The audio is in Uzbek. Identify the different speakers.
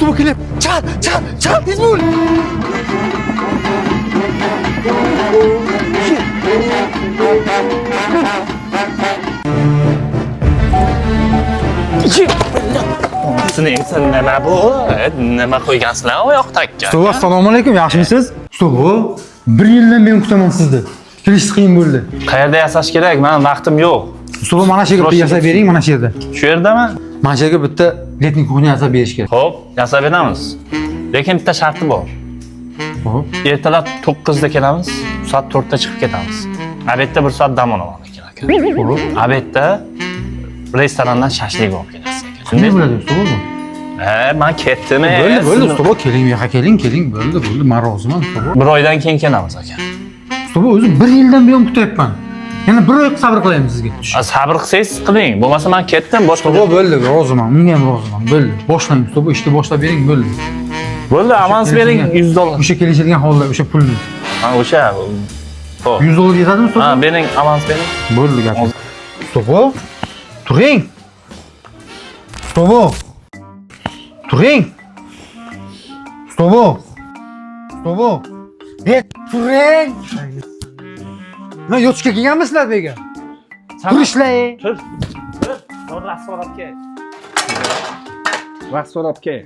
Speaker 1: Ustobo kelyapti. Chal, tez bo'l.
Speaker 2: Sen nima bu? Nima qo'ygansizlar oyoq takka?
Speaker 1: Ustobo, assalomu alaykum, yaxshimisiz? Ustobo, 1 yildan men kutaman sizni. Kelish qiyin bo'ldi.
Speaker 2: Qayerda yasash kerak? Men vaqtim yo'q.
Speaker 1: Ustobo, mana shu yerga yasab bering, mana shu yerda.
Speaker 2: Shu yerdami?
Speaker 1: Mana shu yerga bitta letning kuxnya yasab berish kerak.
Speaker 2: Xo'p, yasab beramiz. Lekin bitta sharti bor.
Speaker 1: Xo'p.
Speaker 2: Ertalab 9 da kelamiz, soat 4 da chiqib ketamiz. Obedda 1 soat dam olamiz aka.
Speaker 1: Xo'p.
Speaker 2: Obedda restorandan shashlik olib kelasiz aka.
Speaker 1: Shunday bo'ladi ustobo bu.
Speaker 2: Men ketdim.
Speaker 1: Bo'ldi, ustobo, keling, bu yoqqa keling, bo'ldi, men roziman ustobo.
Speaker 2: 1 oydan keyin kelamiz aka.
Speaker 1: Ustobo, o'zi 1 yildan buyon kutyapman. Yana 1 oy sabr qilaymi sizga.
Speaker 2: Sabr qilsangiz qiling. Bo'lmasa men ketdim, boshqa.
Speaker 1: Ustobo, bo'ldi, roziman, unga ham roziman, bo'ldi. Boshlang ustobo, ishni boshlab bering, bo'ldi.
Speaker 2: Bo'ldi, avans bering $100.
Speaker 1: O'sha kelishilgan holda o'sha pulni.
Speaker 2: Ha, o'sha. Xo'p.
Speaker 1: $100 yetadimi ustobo?
Speaker 2: Ha, bering, avans bering.
Speaker 1: Bo'ldi gap. Ustobo, turing. Ustobo. Turing. Ustobo. Ustobo. Turing. Nima yotishga kelganmisizlar bu yerga? Turishlar.
Speaker 2: Tur. Vaqt so'rab kel.